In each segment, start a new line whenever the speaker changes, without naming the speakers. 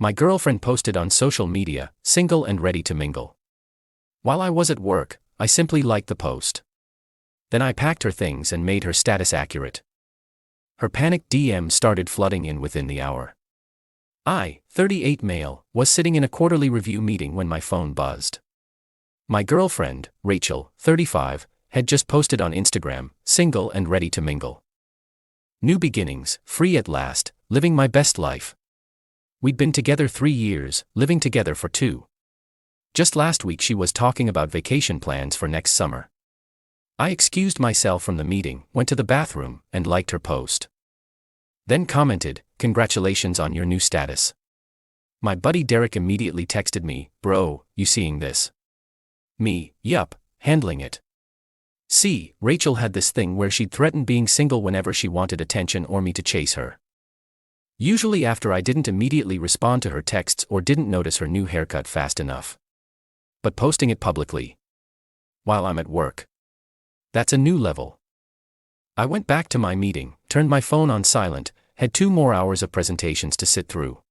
My girlfriend posted on social media, single and ready to mingle. While I was at work, I simply liked the post. Then I packed her things and made her status accurate. Her panicked DM started flooding in within the hour. I, 38 male, was sitting in a quarterly review meeting when my phone buzzed. My girlfriend, Rachel, 35, had just posted on Instagram, single and ready to mingle. New beginnings, free at last, living my best life. We'd been together 3 years, living together for 2. Just last week she was talking about vacation plans for next summer. I excused myself from the meeting, went to the bathroom, and liked her post. Then commented, "Congratulations on your new status." My buddy Derek immediately texted me, "Bro, you seeing this?" Me, "Yup, handling it." See, Rachel had this thing where she'd threaten being single whenever she wanted attention or me to chase her. Usually after I didn't immediately respond to her texts or didn't notice her new haircut fast enough. But posting it publicly, while I'm at work, that's a new level. I went back to my meeting, turned my phone on silent, had 2 more hours of presentations to sit through.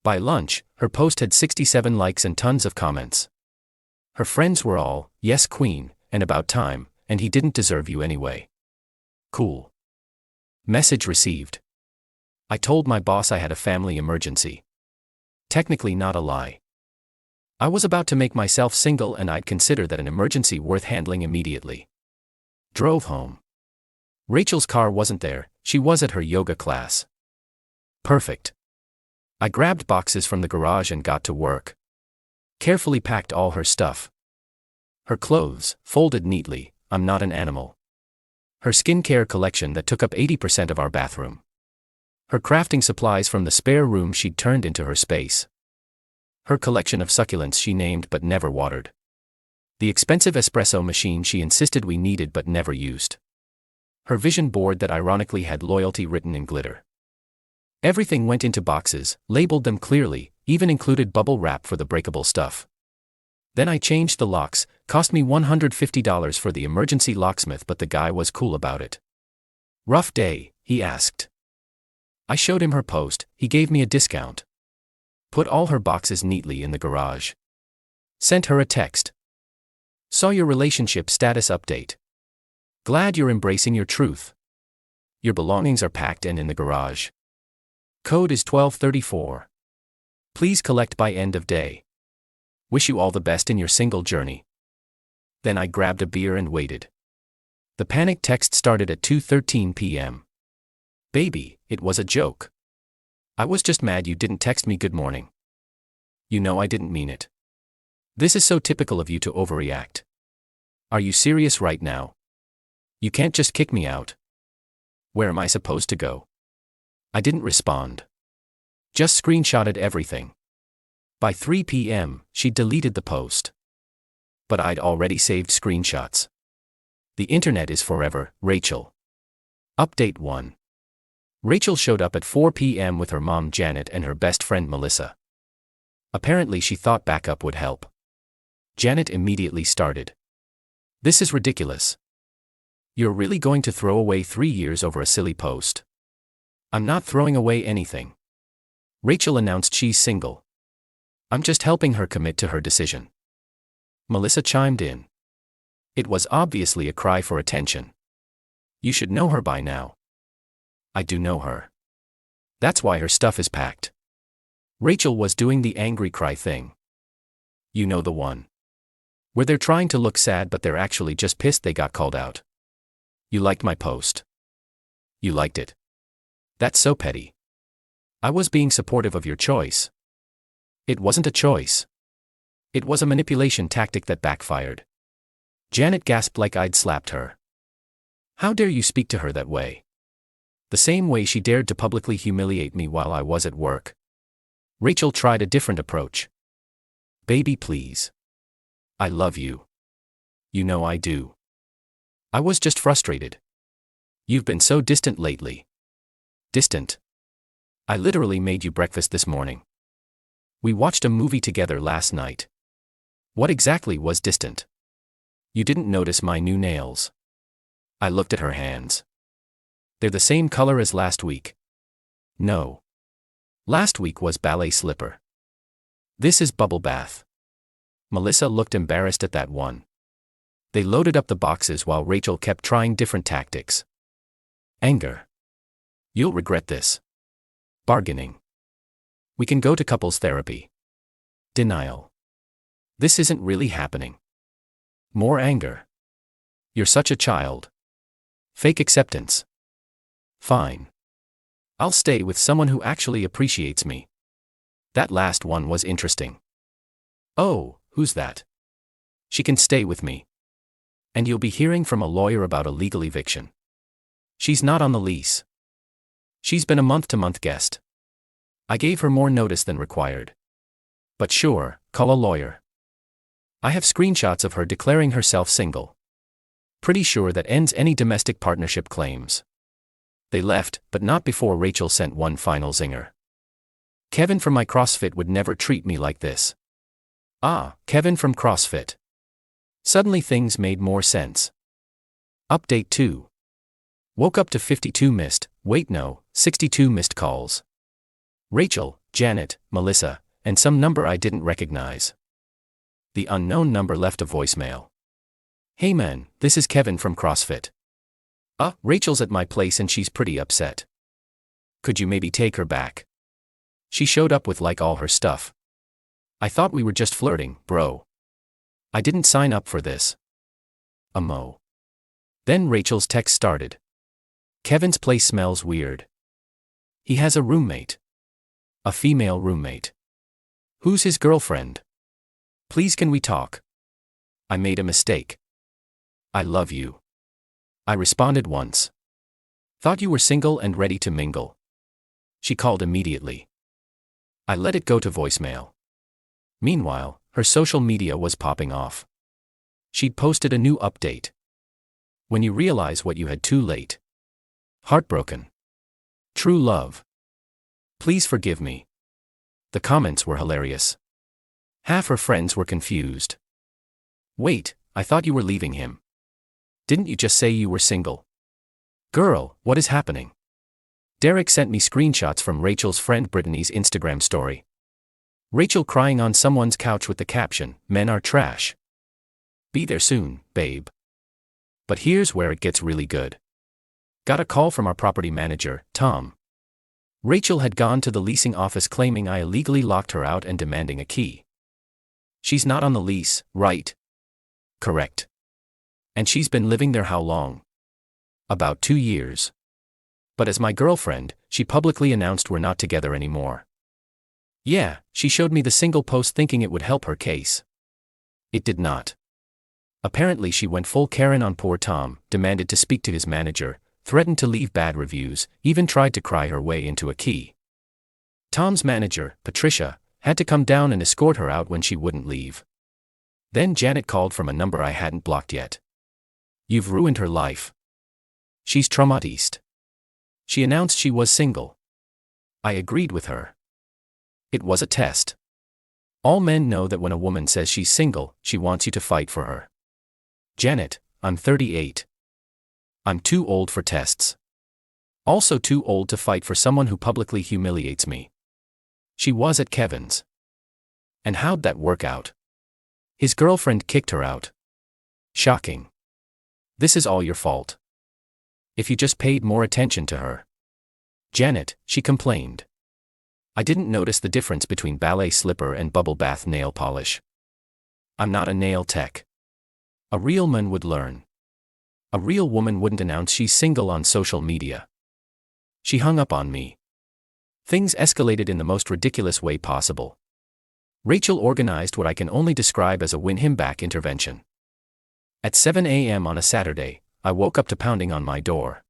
By lunch, her post had 67 likes and tons of comments. Her friends were all, "Yes queen, and about time, and he didn't deserve you anyway." Cool. Message received. I told my boss I had a family emergency. Technically not a lie. I was about to make myself single and I'd consider that an emergency worth handling immediately. Drove home. Rachel's car wasn't there, she was at her yoga class. Perfect. I grabbed boxes from the garage and got to work. Carefully packed all her stuff. Her clothes, folded neatly, I'm not an animal. Her skincare collection that took up 80% of our bathroom. Her crafting supplies from the spare room she'd turned into her space. Her collection of succulents she named but never watered. The expensive espresso machine she insisted we needed but never used. Her vision board that ironically had loyalty written in glitter. Everything went into boxes, labeled them clearly, even included bubble wrap for the breakable stuff. Then I changed the locks, cost me $150 for the emergency locksmith, but the guy was cool about it. "Rough day?" he asked. I showed him her post, he gave me a discount. Put all her boxes neatly in the garage. Sent her a text. "Saw your relationship status update. Glad you're embracing your truth. Your belongings are packed and in the garage. Code is 1234. Please collect by end of day. Wish you all the best in your single journey." Then I grabbed a beer and waited. The panic text started at 2:13 p.m. "Baby, it was a joke. I was just mad you didn't text me good morning. You know I didn't mean it. This is so typical of you to overreact. Are you serious right now? You can't just kick me out. Where am I supposed to go?" I didn't respond. Just screenshotted everything. By 3 p.m., she deleted the post. But I'd already saved screenshots. The internet is forever, Rachel. Update 1. Rachel showed up at 4 p.m. with her mom Janet and her best friend Melissa. Apparently she thought backup would help. Janet immediately started. "This is ridiculous. You're really going to throw away 3 years over a silly post?" "I'm not throwing away anything." Rachel announced she's single. "I'm just helping her commit to her decision." Melissa chimed in. It was obviously a cry for attention. "You should know her by now." "I do know her. That's why her stuff is packed." Rachel was doing the angry cry thing. "You know the one. Where they're trying to look sad but they're actually just pissed they got called out. You liked my post. You liked it. That's so petty. I was being supportive of your choice." "It wasn't a choice. It was a manipulation tactic that backfired." Janet gasped like I'd slapped her. "How dare you speak to her that way? The same way she dared to publicly humiliate me while I was at work." Rachel tried a different approach. "Baby, please. I love you. You know I do. I was just frustrated. You've been so distant lately." "Distant? I literally made you breakfast this morning. We watched a movie together last night. What exactly was distant? You didn't notice my new nails?" I looked at her hands. "They're the same color as last week." "No. Last week was ballet slipper. This is bubble bath. Melissa looked embarrassed at that one. They loaded up the boxes while Rachel kept trying different tactics. Anger. You'll regret this. Bargaining. We can go to couples therapy. Denial. This isn't really happening. More anger. You're such a child. Fake acceptance. Fine. I'll stay with someone who actually appreciates me. That last one was interesting. Oh, who's that? She can stay with me. And you'll be hearing from a lawyer about a legal eviction. She's not on the lease. She's been a month-to-month guest. I gave her more notice than required. But sure, call a lawyer. I have screenshots of her declaring herself single. Pretty sure that ends any domestic partnership claims. They left, but not before Rachel sent one final zinger. Kevin from my CrossFit would never treat me like this. Ah, Kevin from CrossFit. Suddenly things made more sense. Update 2. Woke up to 52 wait no, 62 missed calls. Rachel, Janet, Melissa, and some number I didn't recognize. The unknown number left a voicemail. Hey man, this is Kevin from CrossFit. Rachel's at my place and she's pretty upset. Could you maybe take her back? She showed up with like all her stuff. I thought we were just flirting, bro. I didn't sign up for this. Mo. Then Rachel's text started. Kevin's place smells weird. He has a roommate. A female roommate. Who's his girlfriend? Please can we talk? I made a mistake. I love you. I responded once. Thought you were single and ready to mingle. She called immediately. I let it go to voicemail. Meanwhile, her social media was popping off. She'd posted a new update. When you realize what you had too late. Heartbroken. True love. Please forgive me. The comments were hilarious. Half her friends were confused. Wait, I thought you were leaving him. Didn't you just say you were single? Girl, what is happening? Derek sent me screenshots from Rachel's friend Brittany's Instagram story. Rachel crying on someone's couch with the caption, "Men are trash. Be there soon, babe." But here's where it gets really good. Got a call from our property manager, Tom. Rachel had gone to the leasing office claiming I illegally locked her out and demanding a key. She's not on the lease, right? Correct. And she's been living there how long? About 2 years. But as my girlfriend, she publicly announced we're not together anymore. Yeah, she showed me the single post thinking it would help her case. It did not. Apparently she went full Karen on poor Tom, demanded to speak to his manager, threatened to leave bad reviews, even tried to cry her way into a key. Tom's manager, Patricia, had to come down and escort her out when she wouldn't leave. Then Janet called from a number I hadn't blocked yet. You've ruined her life. She's traumatized. She announced she was single. I agreed with her. It was a test. All men know that when a woman says she's single, she wants you to fight for her. Janet, I'm 38. I'm too old for tests. Also too old to fight for someone who publicly humiliates me. She was at Kevin's. And how'd that work out? His girlfriend kicked her out. Shocking. This is all your fault. If you just paid more attention to her. Janet, she complained. I didn't notice the difference between ballet slipper and bubble bath nail polish. I'm not a nail tech. A real man would learn. A real woman wouldn't announce she's single on social media. She hung up on me. Things escalated in the most ridiculous way possible. Rachel organized what I can only describe as a win-him-back intervention. At 7 a.m. on a Saturday, I woke up to pounding on my door.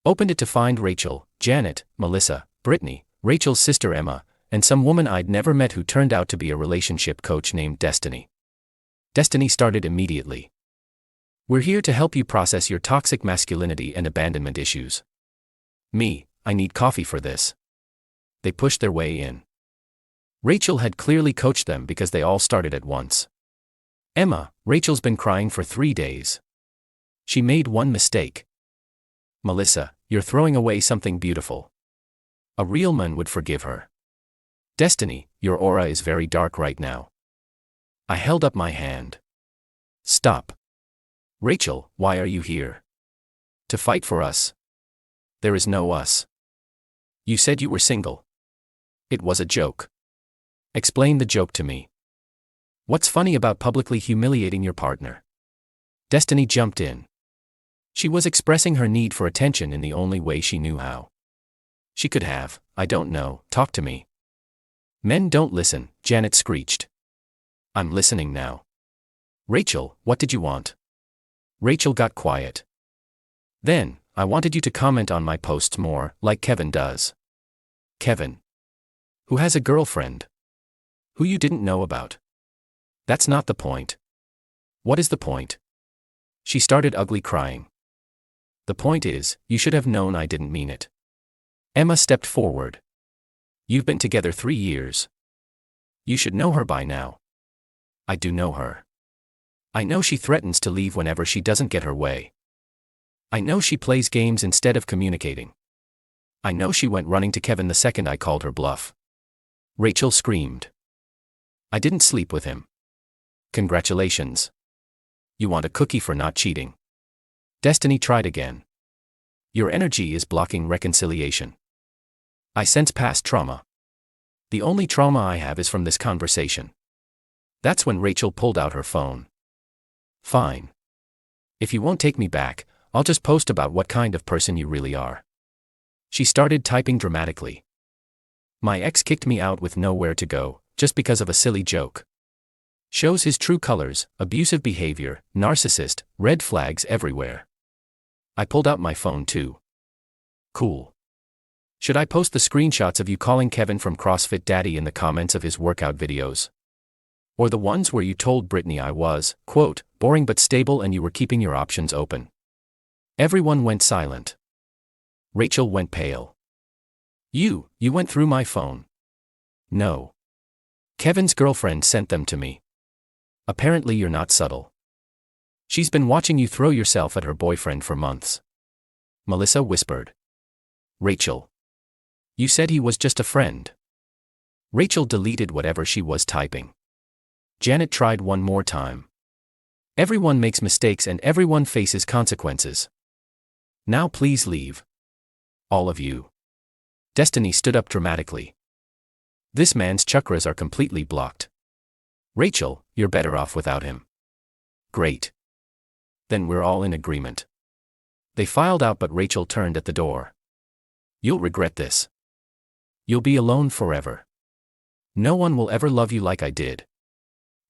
Opened it to find Rachel, Janet, Melissa, Brittany, Rachel's sister Emma, and some woman I'd never met who turned out to be a relationship coach named Destiny. Destiny started immediately. We're here to help you process your toxic masculinity and abandonment issues. Me, I need coffee for this. They pushed their way in. Rachel had clearly coached them because they all started at once. Emma, Rachel's been crying for 3 days. She made one mistake. Melissa, you're throwing away something beautiful. A real man would forgive her. Destiny, your aura is very dark right now. I held up my hand. Stop. Rachel, why are you here? To fight for us. There is no us. You said you were single. It was a joke. Explain the joke to me. What's funny about publicly humiliating your partner? Destiny jumped in. She was expressing her need for attention in the only way she knew how. She could have, I don't know, talk to me. Men don't listen, Janet screeched. I'm listening now. Rachel, what did you want? Rachel got quiet. Then, I wanted you to comment on my posts more, like Kevin does. Kevin. Who has a girlfriend? Who you didn't know about. That's not the point. What is the point? She started ugly crying. The point is, you should have known I didn't mean it. Emma stepped forward. You've been together 3 years. You should know her by now. I do know her. I know she threatens to leave whenever she doesn't get her way. I know she plays games instead of communicating. I know she went running to Kevin the second I called her bluff. Rachel screamed. I didn't sleep with him. Congratulations. You want a cookie for not cheating. Destiny tried again. Your energy is blocking reconciliation. I sense past trauma. The only trauma I have is from this conversation. That's when Rachel pulled out her phone. Fine. If you won't take me back, I'll just post about what kind of person you really are. She started typing dramatically. My ex kicked me out with nowhere to go, just because of a silly joke. Shows his true colors, abusive behavior, narcissist, red flags everywhere. I pulled out my phone too. Cool. Should I post the screenshots of you calling Kevin from CrossFit Daddy in the comments of his workout videos? Or the ones where you told Brittany I was, quote, boring but stable and you were keeping your options open? Everyone went silent. Rachel went pale. You went through my phone. No. Kevin's girlfriend sent them to me. Apparently you're not subtle. She's been watching you throw yourself at her boyfriend for months. Melissa whispered. Rachel. You said he was just a friend. Rachel deleted whatever she was typing. Janet tried one more time. Everyone makes mistakes and everyone faces consequences. Now please leave. All of you. Destiny stood up dramatically. This man's chakras are completely blocked. Rachel, you're better off without him. Great. Then we're all in agreement. They filed out but Rachel turned at the door. You'll regret this. You'll be alone forever. No one will ever love you like I did.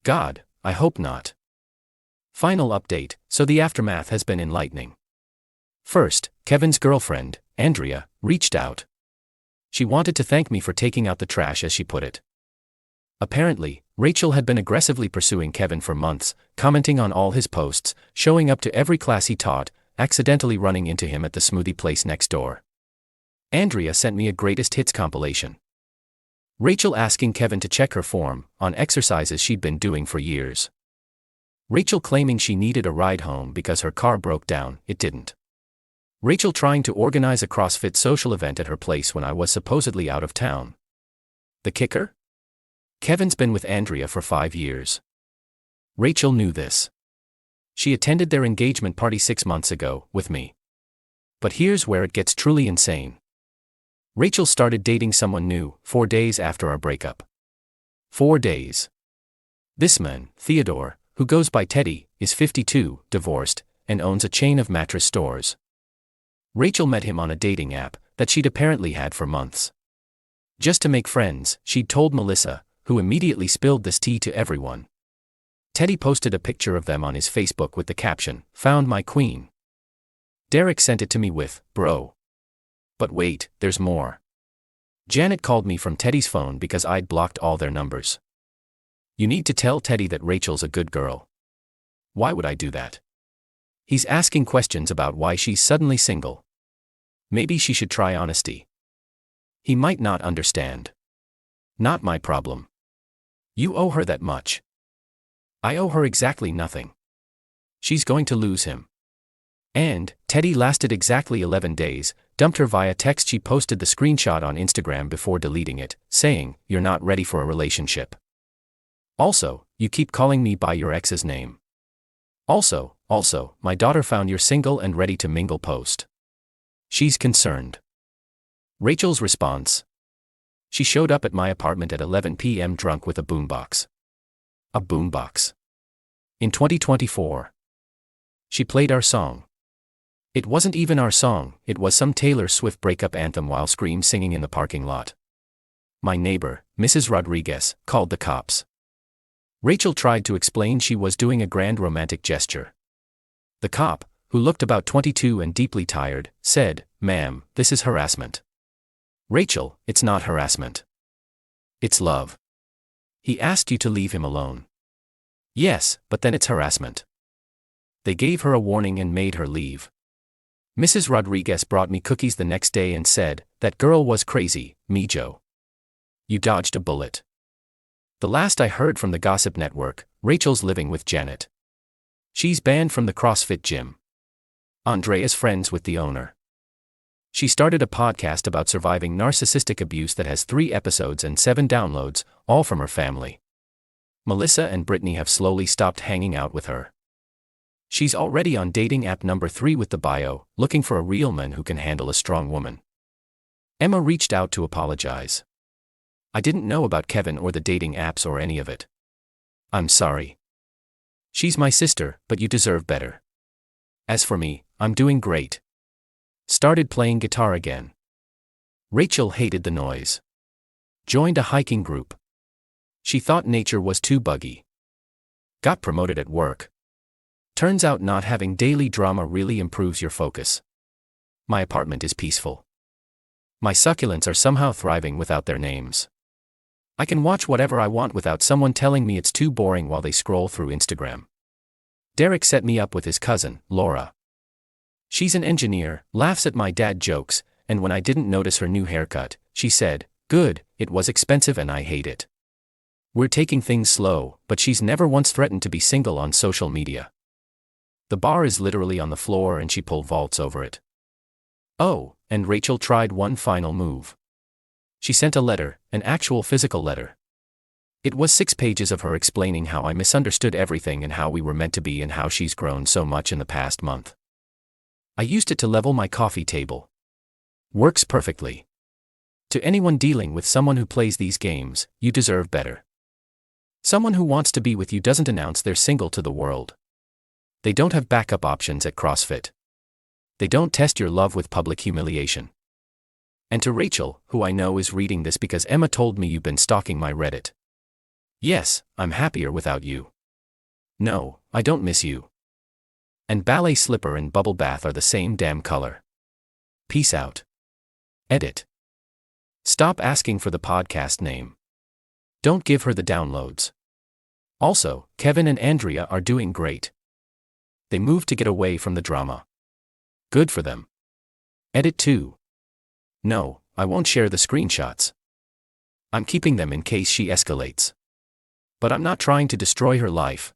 God, I hope not. Final update, so the aftermath has been enlightening. First, Kevin's girlfriend, Andrea, reached out. She wanted to thank me for taking out the trash as she put it. Apparently, Rachel had been aggressively pursuing Kevin for months, commenting on all his posts, showing up to every class he taught, accidentally running into him at the smoothie place next door. Andrea sent me a greatest hits compilation. Rachel asking Kevin to check her form on exercises she'd been doing for years. Rachel claiming she needed a ride home because her car broke down, it didn't. Rachel trying to organize a CrossFit social event at her place when I was supposedly out of town. The kicker? Kevin's been with Andrea for 5 years. Rachel knew this. She attended their engagement party 6 months ago, with me. But here's where it gets truly insane. Rachel started dating someone new 4 days after our breakup. 4 days. This man, Theodore, who goes by Teddy, is 52, divorced, and owns a chain of mattress stores. Rachel met him on a dating app that she'd apparently had for months. Just to make friends, she'd told Melissa, who immediately spilled this tea to everyone. Teddy posted a picture of them on his Facebook with the caption, "Found my queen." Derek sent it to me with, "Bro. But wait, there's more." Janet called me from Teddy's phone because I'd blocked all their numbers. You need to tell Teddy that Rachel's a good girl. Why would I do that? He's asking questions about why she's suddenly single. Maybe she should try honesty. He might not understand. Not my problem. You owe her that much. I owe her exactly nothing. She's going to lose him. And, Teddy lasted exactly 11 days, Dumped her via text. She posted the screenshot on Instagram before deleting it, saying, "You're not ready for a relationship. Also, you keep calling me by your ex's name. Also, my daughter found your single and ready to mingle post. She's concerned." Rachel's response. She showed up at my apartment at 11 p.m. drunk with a boombox. A boombox. In 2024. She played our song. It wasn't even our song, it was some Taylor Swift breakup anthem while scream singing in the parking lot. My neighbor, Mrs. Rodriguez, called the cops. Rachel tried to explain she was doing a grand romantic gesture. The cop, who looked about 22 and deeply tired, said, "Ma'am, this is harassment." Rachel, it's not harassment. It's love. He asked you to leave him alone. Yes, but then it's harassment. They gave her a warning and made her leave. Mrs. Rodriguez brought me cookies the next day and said, "That girl was crazy, Joe. You dodged a bullet." The last I heard from the Gossip Network, Rachel's living with Janet. She's banned from the CrossFit gym. Andrea's friends with the owner. She started a podcast about surviving narcissistic abuse that has 3 episodes and 7 downloads, all from her family. Melissa and Brittany have slowly stopped hanging out with her. She's already on dating app number 3 with the bio, looking for a real man who can handle a strong woman. Emma reached out to apologize. "I didn't know about Kevin or the dating apps or any of it. I'm sorry. She's my sister, but you deserve better. As for me, I'm doing great. Started playing guitar again." Rachel hated the noise. Joined a hiking group. She thought nature was too buggy. Got promoted at work. Turns out not having daily drama really improves your focus. My apartment is peaceful. My succulents are somehow thriving without their names. I can watch whatever I want without someone telling me it's too boring while they scroll through Instagram. Derek set me up with his cousin, Laura. She's an engineer, laughs at my dad jokes, and when I didn't notice her new haircut, she said, "Good, it was expensive and I hate it." We're taking things slow, but she's never once threatened to be single on social media. The bar is literally on the floor and she pole vaults over it. Oh, and Rachel tried one final move. She sent a letter, an actual physical letter. It was 6 pages of her explaining how I misunderstood everything and how we were meant to be and how she's grown so much in the past month. I used it to level my coffee table. Works perfectly. To anyone dealing with someone who plays these games, you deserve better. Someone who wants to be with you doesn't announce they're single to the world. They don't have backup options at CrossFit. They don't test your love with public humiliation. And to Rachel, who I know is reading this because Emma told me you've been stalking my Reddit. Yes, I'm happier without you. No, I don't miss you. And ballet slipper and bubble bath are the same damn color. Peace out. Edit. Stop asking for the podcast name. Don't give her the downloads. Also, Kevin and Andrea are doing great. They moved to get away from the drama. Good for them. Edit 2. No, I won't share the screenshots. I'm keeping them in case she escalates. But I'm not trying to destroy her life.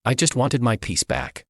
I just wanted my peace back.